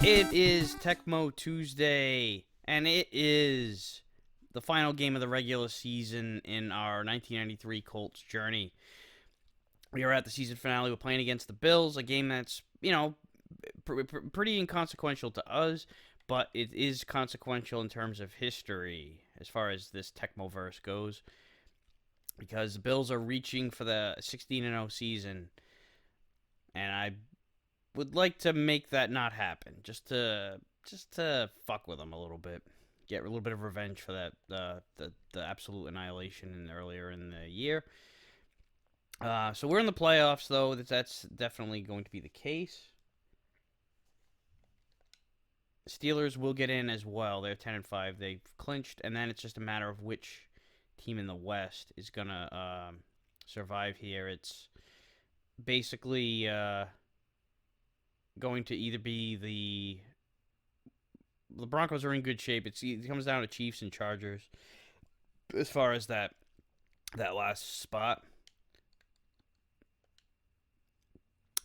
It is Tecmo Tuesday, and it is the final game of the regular season in our 1993 Colts journey. We are at the season finale. We're playing against the Bills, a game that's, pretty inconsequential to us, but it is consequential in terms of history as far as this Tecmoverse goes, because the Bills are reaching for the 16-0 season, and I would like to make that not happen, just to fuck with them a little bit, get a little bit of revenge for that the absolute annihilation earlier in the year. So we're in the playoffs, though. That's definitely going to be the case. Steelers will get in as well. They're 10-5. They've clinched, and then it's just a matter of which team in the West is gonna survive here. It's basically going to either be the Broncos are in good shape. It comes down to Chiefs and Chargers as far as that last spot.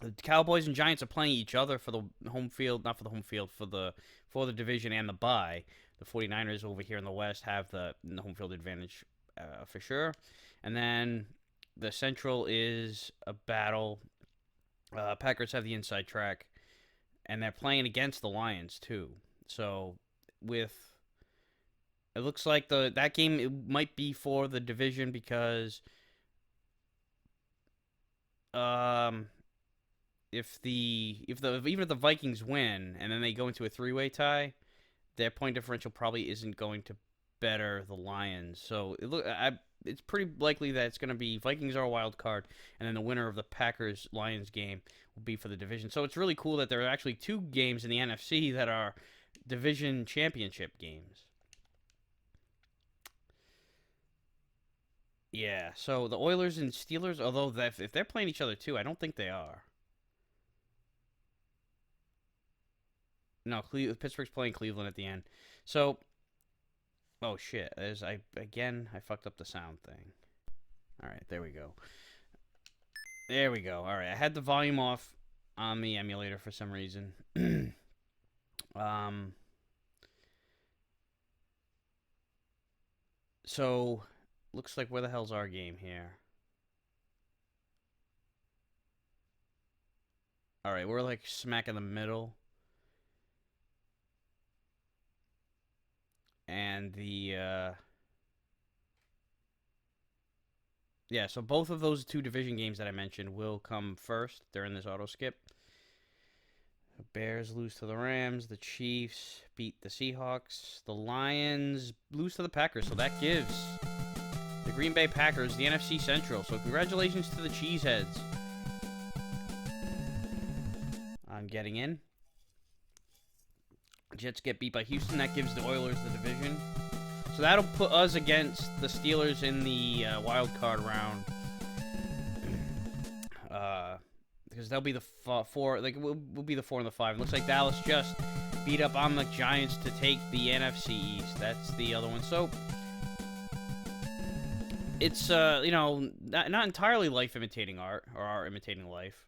The Cowboys and Giants are playing each other for the home field, not for the home field, for the division and the bye. The 49ers over here in the West have the home field advantage for sure. And then the Central is a battle. Packers have the inside track, and they're playing against the Lions too. So it looks like that game it might be for the division because even if the Vikings win and then they go into a three-way tie, their point differential probably isn't going to better the Lions. So it's pretty likely that it's going to be Vikings are a wild card, and then the winner of the Packers Lions game will be for the division. So it's really cool that there are actually two games in the NFC that are division championship games. Yeah, so the Oilers and Steelers, although if they're playing each other too, I don't think they are. No, Pittsburgh's playing Cleveland at the end. So, oh shit, I fucked up the sound thing. All right, there we go. There we go. All right, I had the volume off on the emulator for some reason. So looks like where the hell's our game here? All right, we're like smack in the middle. And yeah, so both of those two division games that I mentioned will come first during this auto skip. The Bears lose to the Rams. The Chiefs beat the Seahawks. The Lions lose to the Packers. So that gives the Green Bay Packers the NFC Central. So congratulations to the Cheeseheads on getting in. Jets get beat by Houston. That gives the Oilers the division. So that'll put us against the Steelers in the wild card round. Because they'll be the four. Like we'll be the 4 and the 5. It looks like Dallas just beat up on the Giants to take the NFC East. That's the other one. So it's not entirely life imitating art or art imitating life.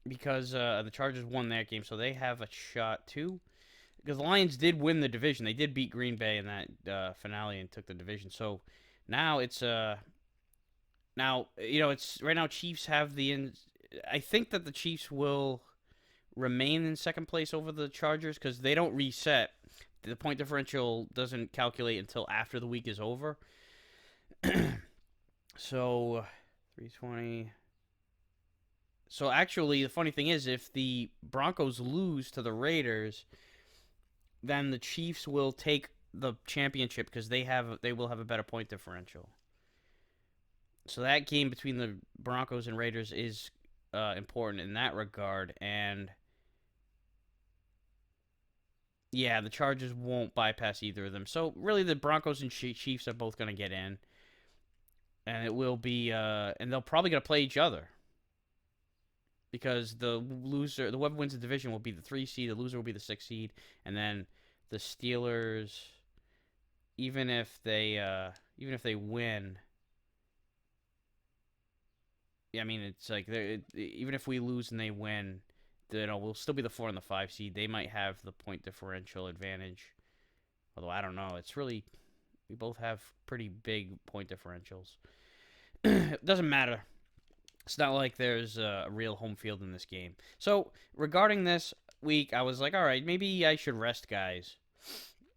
Because the Chargers won that game, so they have a shot too. Because the Lions did win the division, they did beat Green Bay in that finale and took the division. So now it's it's right now Chiefs have I think that the Chiefs will remain in second place over the Chargers because they don't reset. The point differential doesn't calculate until after the week is over. So 320. So actually, the funny thing is, if the Broncos lose to the Raiders, then the Chiefs will take the championship because they will have a better point differential. So that game between the Broncos and Raiders is important in that regard, and yeah, the Chargers won't bypass either of them. So really, the Broncos and Chiefs are both going to get in, and it will be and they'll probably going to play each other. Because the whoever wins the division will be the 3 seed, the loser will be the 6 seed, and then the Steelers, even if they win, yeah, I mean it's like even if we lose and they win, we'll still be the 4 and the 5 seed. They might have the point differential advantage. Although, I don't know. It's really... We both have pretty big point differentials. It doesn't matter. It's not like there's a real home field in this game. So, regarding this week, I was like, all right, maybe I should rest guys.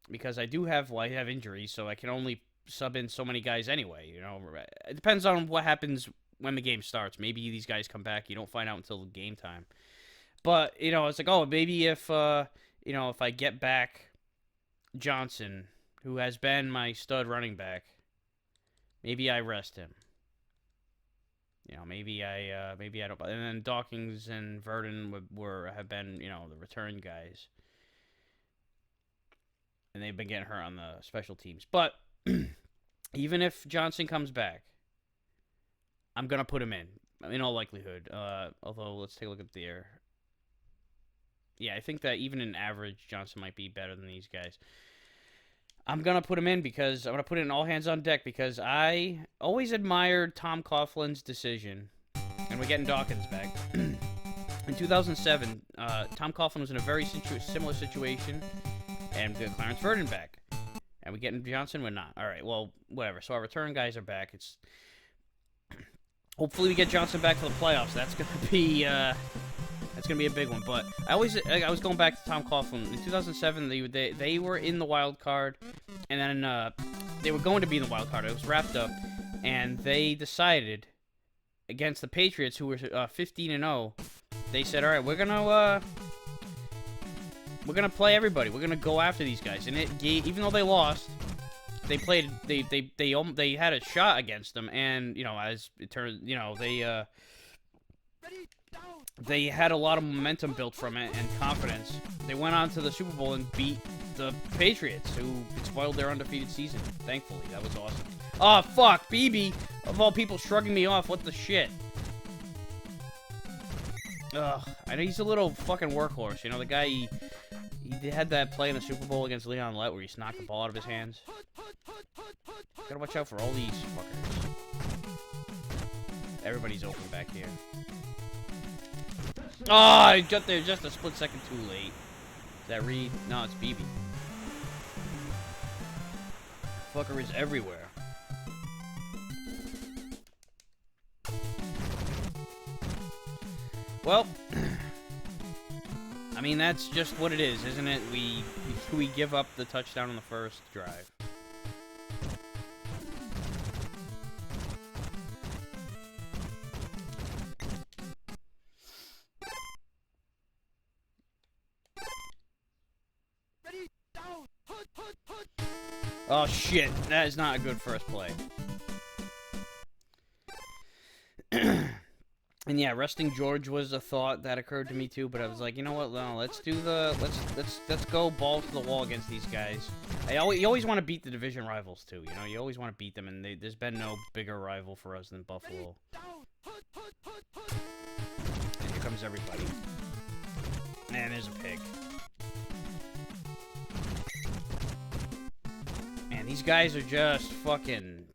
Because I have injuries, so I can only sub in so many guys anyway. You know, it depends on what happens when the game starts. Maybe these guys come back. You don't find out until game time. But, you know, it's like, oh, maybe if I get back Johnson, who has been my stud running back, maybe I rest him. You know, maybe I don't. And then Dawkins and Verdon have been, you know, the return guys, and they've been getting hurt on the special teams. But even if Johnson comes back, I'm gonna put him in all likelihood. Although let's take a look at the air. Yeah, I think that even in average, Johnson might be better than these guys. I'm going to put him in because I'm going to put it in all hands on deck because I always admired Tom Coughlin's decision. And we're getting Dawkins back. In 2007, Tom Coughlin was in a very similar situation. And we got Clarence Verdon back. And we getting Johnson? We're not. All right, well, whatever. So our return guys are back. Hopefully we get Johnson back for the playoffs. That's going to be... It's going to be a big one, but I was going back to Tom Coughlin. In 2007, they were in the wild card, and then they were going to be in the wild card. It was wrapped up, and they decided against the Patriots, who were 15-0. They said, "All right, we're gonna play everybody. We're gonna go after these guys." And even though they lost, they played. They had a shot against them, and you know, as it turned, you know, they had a lot of momentum built from it and confidence. They went on to the Super Bowl and beat the Patriots, who spoiled their undefeated season. Thankfully, that was awesome. Oh, fuck, BB, of all people, shrugging me off. What the shit? Ugh, I know he's a little fucking workhorse. You know, the guy, he had that play in the Super Bowl against Leon Lett where he knocked the ball out of his hands. Gotta watch out for all these fuckers. Everybody's open back here. Oh, I got there just a split second too late. Is that Reed? No, it's BB. Fucker is everywhere. Well, I mean, that's just what it is, isn't it? We give up the touchdown on the first drive. Oh shit, that is not a good first play. And yeah, resting George was a thought that occurred to me too, but I was like, you know what? No, let's go balls to the wall against these guys. You always want to beat the division rivals too, you know. You always want to beat them, and there's been no bigger rival for us than Buffalo. And here comes everybody. Man, there's a pig. Man, these guys are just fucking.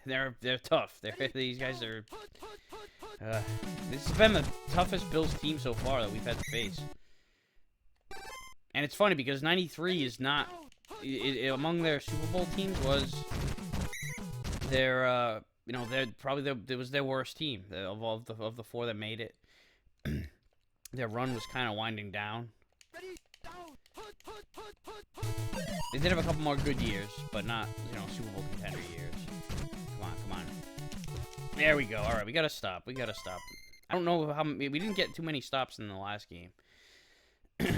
they're tough. These guys are. This has been the toughest Bills team so far that we've had to face. And it's funny because 93 is not among their Super Bowl teams was their you know, it was their worst team of the four that made it. Their run was kind of winding down. They did have a couple more good years, but not, you know, Super Bowl contender years. Come on. There we go. All right, we gotta stop. I don't know how we didn't get too many stops in the last game. I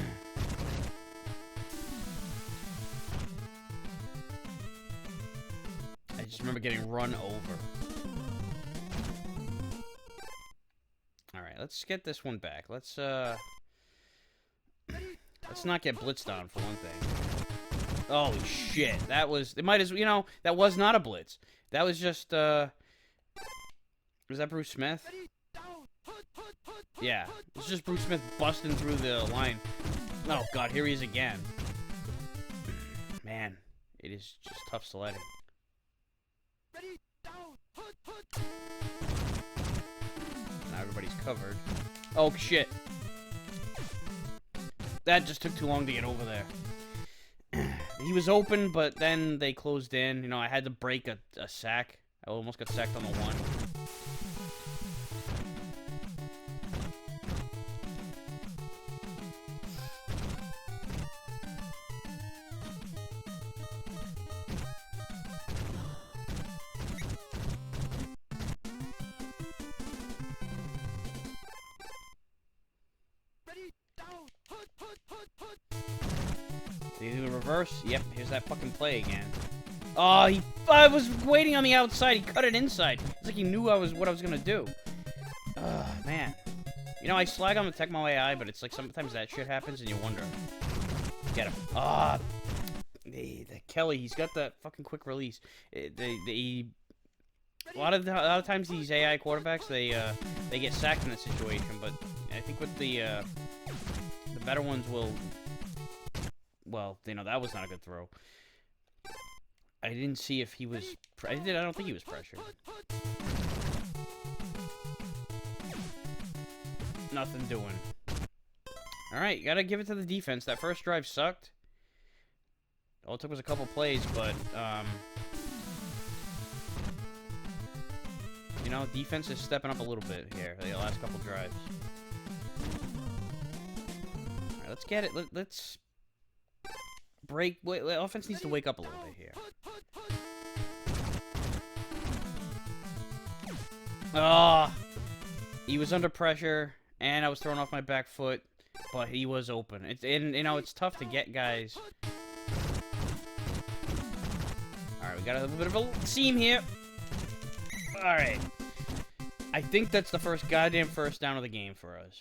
just remember getting run over. All right, let's get this one back. Let's not get blitzed on for one thing. Holy shit! That was that was not a blitz. That was just was that Bruce Smith? Yeah, it's just Bruce Smith busting through the line. Oh god, here he is again. Man, it is just tough sledding. Now everybody's covered. Oh shit. That just took too long to get over there. He was open, but then they closed in. You know, I had to break a sack. I almost got sacked on the one. Did he do a reverse? Yep, here's that fucking play again. Oh, I was waiting on the outside. He cut it inside. It's like he knew what I was gonna do. Man. You know, I slag on the Tecmo AI, but it's like sometimes that shit happens and you wonder. Get him. The Kelly, he's got that fucking quick release. A lot of times these AI quarterbacks, they get sacked in that situation, but I think with the better ones will. Well, you know, that was not a good throw. I didn't see if he was... I don't think he was pressured. Nothing doing. Alright, you gotta give it to the defense. That first drive sucked. All it took was a couple plays, but, you know, defense is stepping up a little bit here, the last couple drives. Alright, let's get it. Let's... offense needs to wake up a little bit here. He was under pressure, and I was thrown off my back foot, but he was open. And you know, it's tough to get guys. Alright, we got a little bit of a seam here. Alright. I think that's the goddamn first down of the game for us.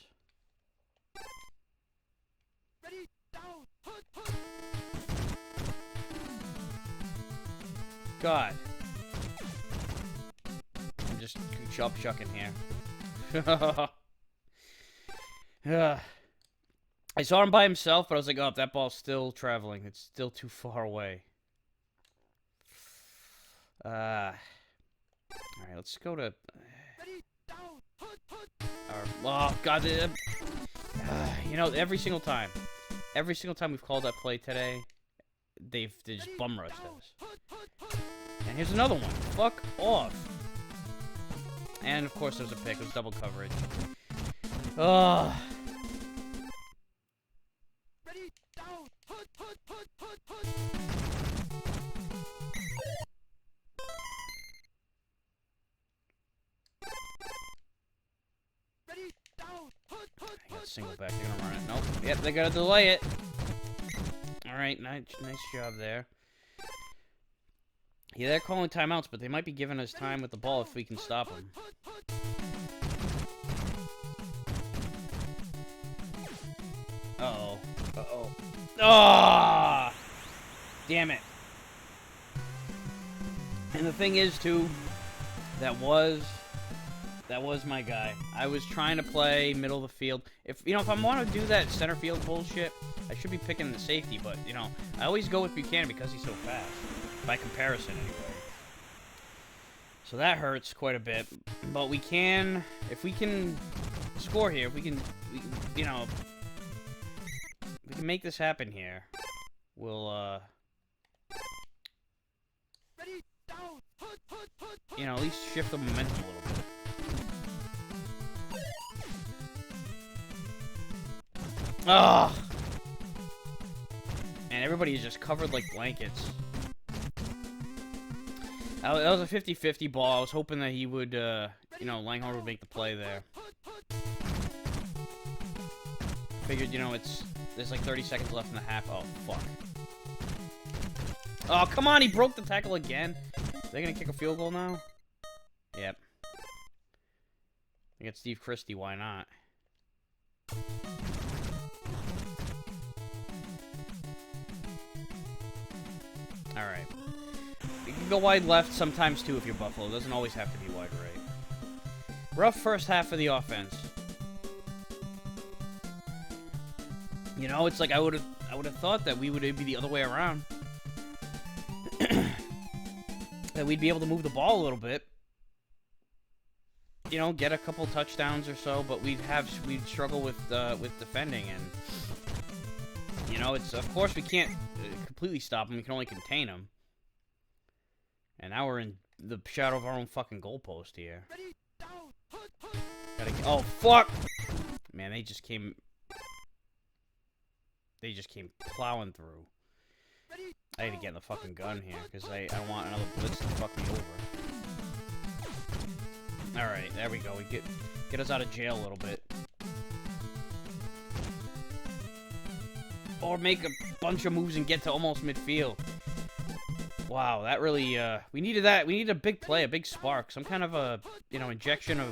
God. I'm just chucking here. I saw him by himself, but I was like, oh, that ball's still traveling. It's still too far away. Alright, let's go to... oh, God. You know, every single time we've called that play today, they just bum rushed us. And here's another one. Fuck off. And of course there was a pick. It was double coverage. Ugh. I got a single back. They're gonna run it. Nope. Yep, they gotta delay it. Alright, nice job there. Yeah, they're calling timeouts, but they might be giving us time with the ball if we can stop them. Uh-oh. Uh-oh. Ah! Damn it. And the thing is, too, that was my guy. I was trying to play middle of the field. If I want to do that center field bullshit, I should be picking the safety, but, you know, I always go with Buchanan because he's so fast. By comparison, anyway. So that hurts quite a bit. But we can, if we can score here, if we can, you know, we can make this happen here. We'll, you know, at least shift the momentum a little bit. Ugh! And everybody is just covered like blankets. That was a 50-50 ball. I was hoping that he would, you know, Langhorne would make the play there. Figured, you know, there's like 30 seconds left in the half. Oh, fuck. Oh, come on, he broke the tackle again. They're gonna kick a field goal now? Yep. I got Steve Christie, why not? Alright. You can go wide left sometimes too if you're Buffalo. It doesn't always have to be wide right. Rough first half of the offense. You know, it's like I would have thought that we would be the other way around. That we'd be able to move the ball a little bit. You know, get a couple touchdowns or so, but we'd struggle with defending, and You know, it's of course we can't completely stop him. We can only contain him. And now we're in the shadow of our own fucking goalpost here. Gotta get, oh fuck! Man, they just came plowing through. I need to get in the fucking gun here because I don't want another blitz to fuck me over. All right, there we go. We get us out of jail a little bit. Or make a bunch of moves and get to almost midfield. Wow, that really, we needed that. We needed a big play, a big spark. Some kind of a, you know, injection of...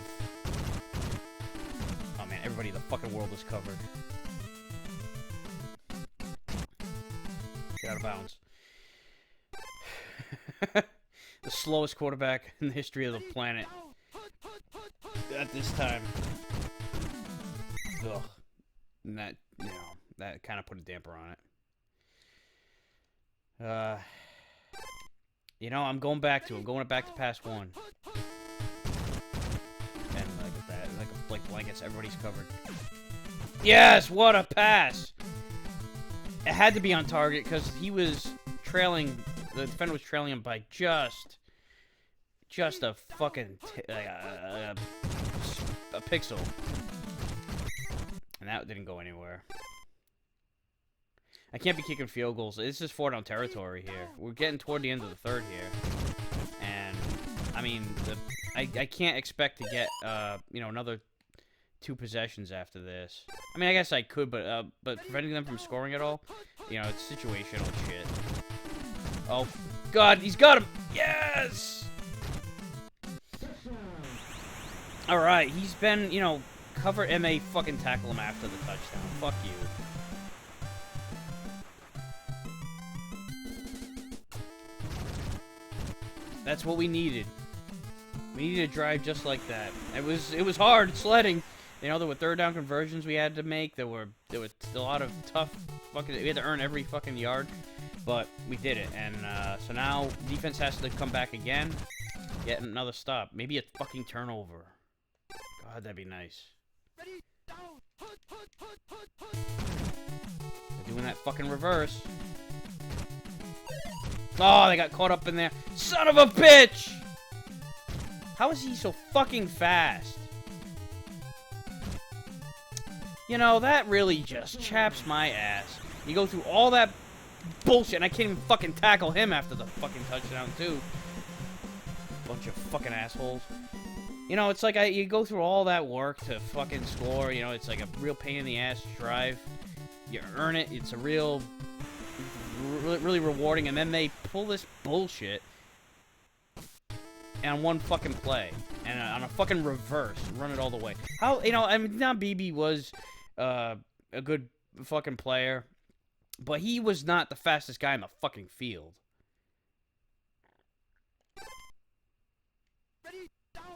Oh, man, everybody in the fucking world is covered. Get out of bounds. The slowest quarterback in the history of the planet. At this time. Ugh. And that, you know... That kind of put a damper on it. You know, I'm going back to pass one. And look at that, like blankets, everybody's covered. Yes, what a pass! It had to be on target because he was trailing. The defender was trailing him by just a fucking a pixel, and that didn't go anywhere. I can't be kicking field goals. This is 4-down territory here. We're getting toward the end of the third here. And, I mean, I can't expect to get, you know, another 2 possessions after this. I mean, I guess I could, but preventing them from scoring at all, you know, it's situational shit. Oh, God, he's got him! Yes! Alright, he's been, you know, covered, and they fucking tackle him after the touchdown. Fuck you. That's what we needed. We needed a drive just like that. It was hard sledding. You know, there were 3rd down conversions we had to make. There were a lot of tough fucking. We had to earn every fucking yard, but we did it. And so now defense has to come back again, get another stop, maybe a fucking turnover. God, that'd be nice. They're doing that fucking reverse. Oh, they got caught up in there. Son of a bitch! How is he so fucking fast? You know, that really just chaps my ass. You go through all that bullshit, and I can't even fucking tackle him after the fucking touchdown, too. Bunch of fucking assholes. You know, it's like you go through all that work to fucking score. You know, it's like a real pain in the ass drive. You earn it. It's a really rewarding, and then they pull this bullshit on one fucking play and on a fucking reverse, run it all the way. How, you know, I mean, now BB was a good fucking player, but he was not the fastest guy in the fucking field.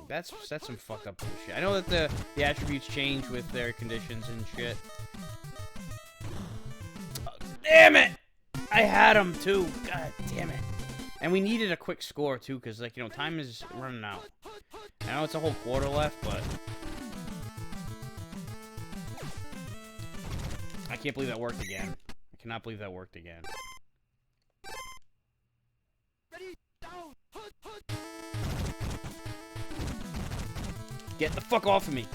That's some fucked up bullshit. I know that the attributes change with their conditions and shit. Oh, damn it! I had him, too. God damn it. And we needed a quick score, too, because, like, you know, time is running out. I know it's a whole quarter left, but... I can't believe that worked again. I cannot believe that worked again. Get the fuck off of me.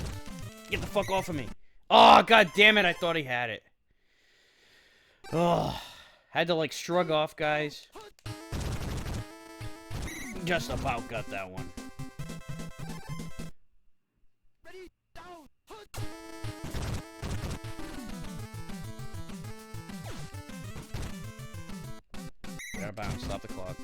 Get the fuck off of me. Oh, god damn it. I thought he had it. Oh. Had to, like, shrug off, guys. Just about got that one. Get out of bounds. Stop the clock.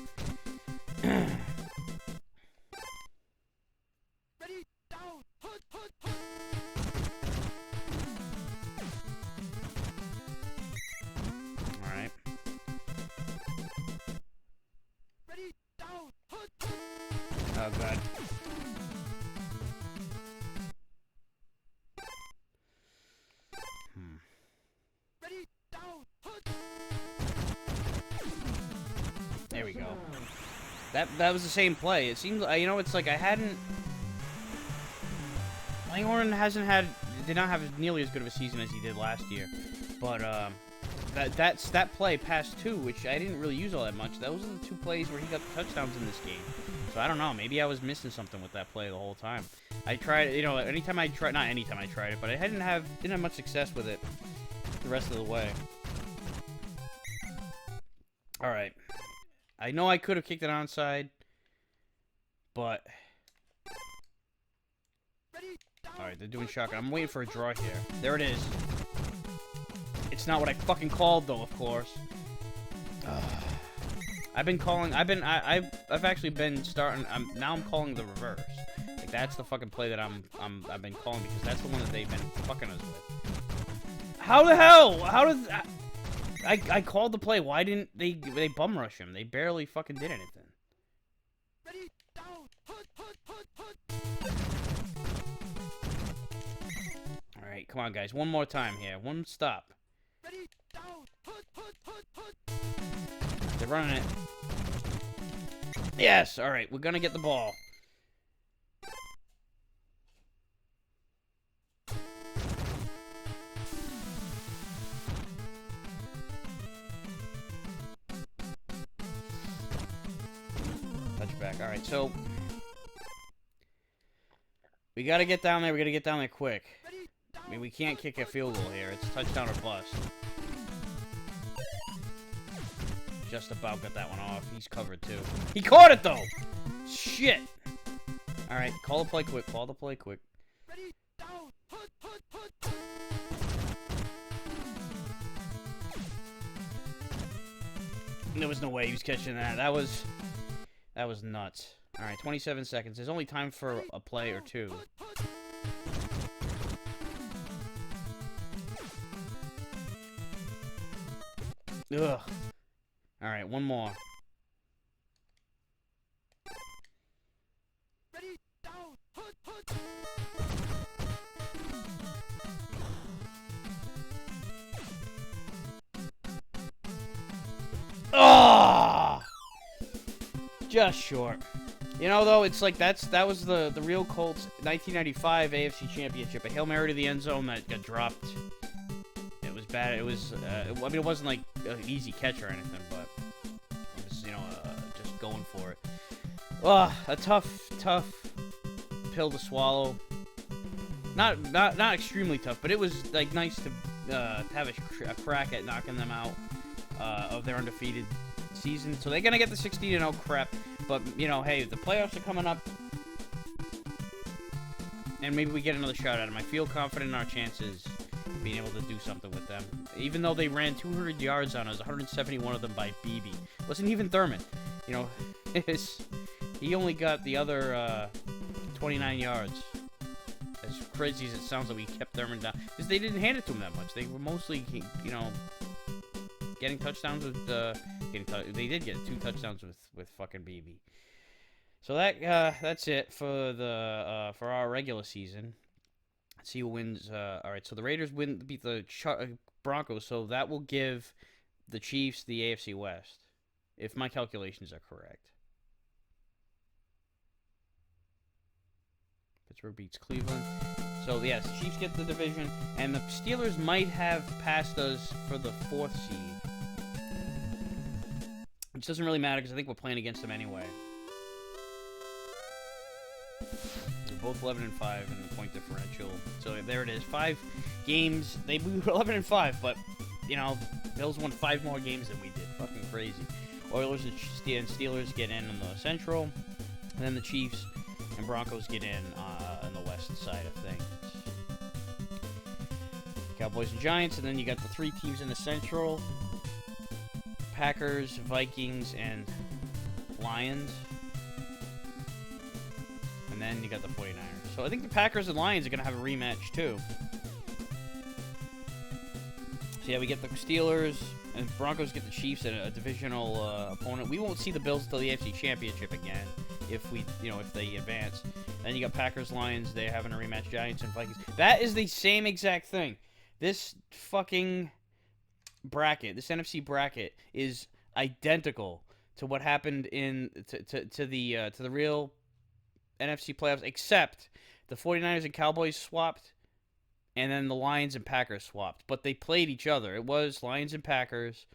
Alright. Oh, God. There we go. That was the same play. It seems, you know, it's like I hadn't... Langhorne did not have nearly as good of a season as he did last year. But, that play pass 2, which I didn't really use all that much. Those are the 2 plays where he got the touchdowns in this game. So I don't know. Maybe I was missing something with that play the whole time. I tried, you know, anytime I tried, not anytime I tried it, but I didn't have much success with it the rest of the way. All right. I know I could have kicked it onside, but all right, they're doing shotgun. I'm waiting for a draw here. There it is. It's not what I fucking called, though, of course. I've actually been starting. Now I'm calling the reverse. Like that's the fucking play that I've been calling because that's the one that they've been fucking us with. How the hell? How does I called the play? Why didn't they bum rush him? They barely fucking did anything. All right, come on, guys. One more time here. One stop. They're running it. Yes! Alright, we're gonna get the ball. Touchback. Alright, so we gotta get down there. We gotta get down there quick. I mean, we can't kick a field goal here. It's touchdown or bust. Just about got that one off. He's covered too. He caught it though! Shit! Alright, call the play quick. Call the play quick. There was no way he was catching that. That was nuts. Alright, 27 seconds. There's only time for a play or two. Ugh. Alright, one more. Oh! Just short. You know, though, it's like that was the real Colts 1995 AFC Championship. A Hail Mary to the end zone that got dropped. It was bad. It was, I mean, it wasn't like an easy catch or anything, but it was, you know, just going for it. Oh, a tough pill to swallow. Not extremely tough, but it was like nice to have a crack at knocking them out of their undefeated season. So they're gonna get the 16-0 crap, but you know, hey, the playoffs are coming up, and maybe we get another shot at them. I feel confident in our chances of being able to do something with them. Even though they ran 200 yards on us, 171 of them by BB. Wasn't even Thurman. You know, he only got the other 29 yards. As crazy as it sounds that we kept Thurman down, because they didn't hand it to him that much. They were mostly, you know, getting touchdowns with they did get 2 touchdowns with fucking BB. So that's it for the for our regular season. Let's see who wins. All right, so the Raiders beat the Broncos, so that will give the Chiefs the AFC West, if my calculations are correct. Pittsburgh beats Cleveland. So, yes, the Chiefs get the division, and the Steelers might have passed us for the 4th seed. Which doesn't really matter, because I think we're playing against them anyway. They're both 11-5 in the point differential. So, there it is. 5 games. They moved 11-5, but, you know, Bills won 5 more games than we did. Fucking crazy. Oilers and Steelers get in the Central, and then the Chiefs and Broncos get in on the west side of things. Cowboys and Giants, and then you got the 3 teams in the Central. Packers, Vikings, and Lions. And then you got the 49ers. So I think the Packers and Lions are going to have a rematch, too. So yeah, we get the Steelers, and Broncos get the Chiefs, a divisional opponent. We won't see the Bills until the AFC Championship again, if they advance. Then you got Packers, Lions. They're having a rematch. Giants and Vikings. That is the same exact thing. This fucking bracket, this NFC bracket, is identical to what happened to the real NFC playoffs, except the 49ers and Cowboys swapped, and then the Lions and Packers swapped, but they played each other. It was Lions and Packers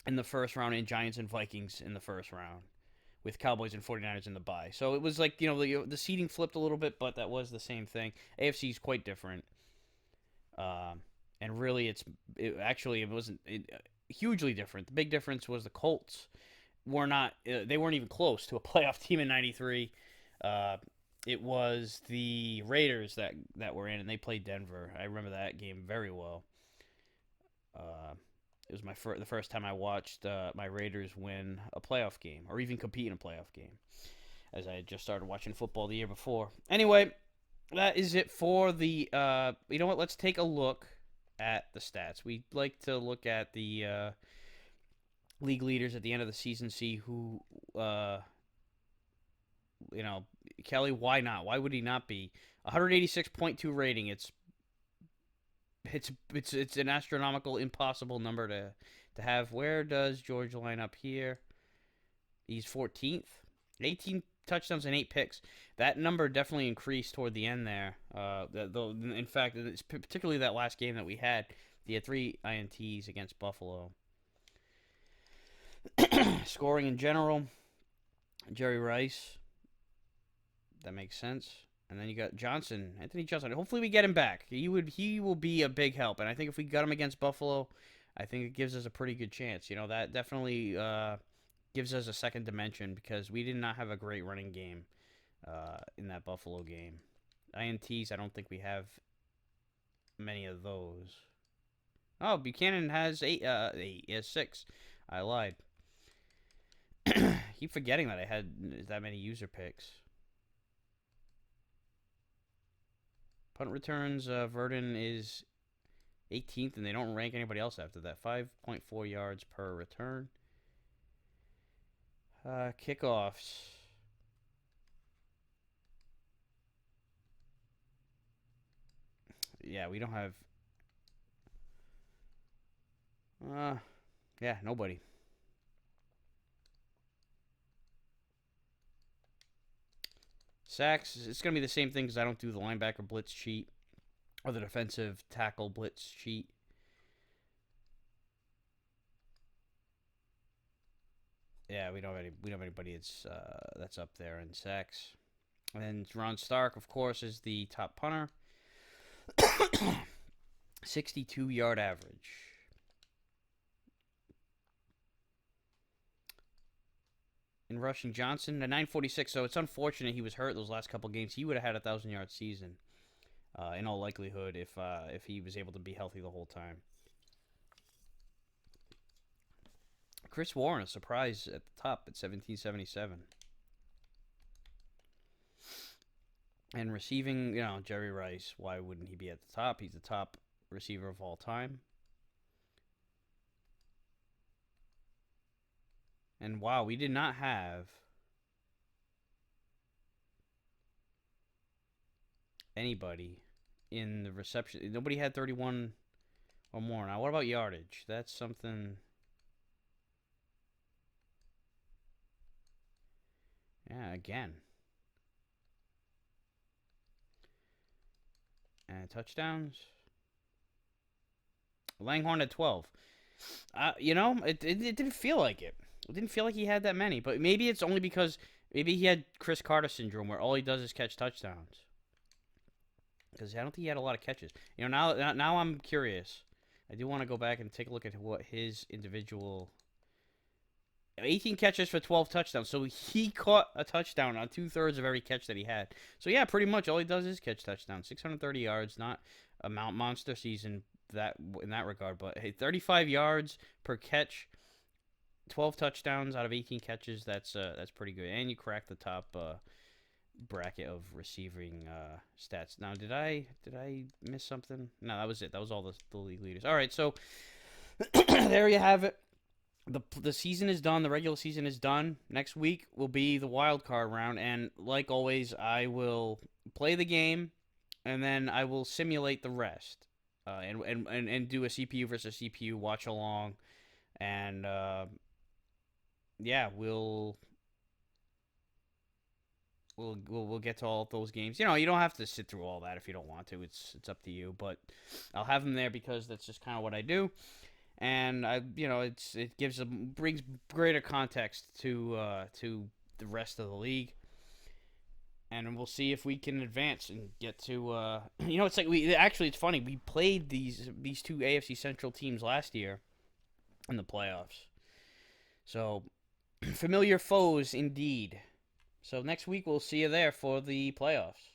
in the first round, and Giants and Vikings in the first round, with Cowboys and 49ers in the bye. So it was like, the seeding flipped a little bit, but that was the same thing. AFC is quite different. And really, it wasn't hugely different. The big difference was the Colts they weren't even close to a playoff team in '93. It was the Raiders that were in, and they played Denver. I remember that game very well. It was the first time I watched my Raiders win a playoff game, or even compete in a playoff game, as I had just started watching football the year before. Anyway, that is it for the. You know what? Let's take a look at the stats. We like to look at the league leaders at the end of the season, see who. Kelly, why not? Why would he not be 186.2 rating? It's an astronomical, impossible number to have. Where does George line up here? He's 14th, 18 touchdowns and 8 picks. That number definitely increased toward the end there. Though, in fact, it's particularly that last game that we had. He had 3 INTs against Buffalo. Scoring in general, Jerry Rice. That makes sense. And then you got Anthony Johnson. Hopefully we get him back. He will be a big help. And I think if we got him against Buffalo, I think it gives us a pretty good chance. That definitely gives us a second dimension, because we did not have a great running game in that Buffalo game. INTs, I don't think we have many of those. Oh, Buchanan has 8. He has 6. I lied. Keep forgetting that I had that many user picks. Punt returns, Verdon is 18th, and they don't rank anybody else after that. 5.4 yards per return. Kickoffs. Yeah, we don't have. Yeah, nobody. Sacks, it's going to be the same thing, because I don't do the linebacker blitz cheat or the defensive tackle blitz cheat. Yeah, we don't have anybody that's up there in sacks. And then Ron Stark, of course, is the top punter. 62-yard average. In rushing, Johnson, a 946. So it's unfortunate he was hurt those last couple games. He would have had a 1,000-yard season, in all likelihood, if he was able to be healthy the whole time. Chris Warren, a surprise at the top at 1777. And receiving, Jerry Rice, why wouldn't he be at the top? He's the top receiver of all time. And wow, we did not have anybody in the reception. Nobody had 31 or more. Now, what about yardage? That's something. Yeah, again. And touchdowns. Langhorne at 12. It didn't feel like it. It didn't feel like he had that many. But maybe it's only because maybe he had Chris Carter syndrome, where all he does is catch touchdowns. Because I don't think he had a lot of catches. Now I'm curious. I do want to go back and take a look at what his individual. 18 catches for 12 touchdowns. So he caught a touchdown on 2/3 of every catch that he had. So yeah, pretty much all he does is catch touchdowns. 630 yards, not a monster season in that regard, but hey, 35 yards per catch, 12 touchdowns out of 18 catches. That's pretty good. And you crack the top bracket of receiving stats. Now, did I miss something? No, that was it. That was all the league leaders. All right, so there you have it. The season is done. The regular season is done. Next week will be the wild card round, and like always, I will play the game, and then I will simulate the rest, and do a CPU versus CPU watch along, and yeah, we'll we'll get to all of those games. You know, you don't have to sit through all that if you don't want to. It's up to you. But I'll have them there because that's just kind of what I do, and it brings greater context to the rest of the league, and we'll see if we can advance and get to. It's like it's funny. We played these two AFC Central teams last year in the playoffs, so familiar foes indeed. So next week we'll see you there for the playoffs.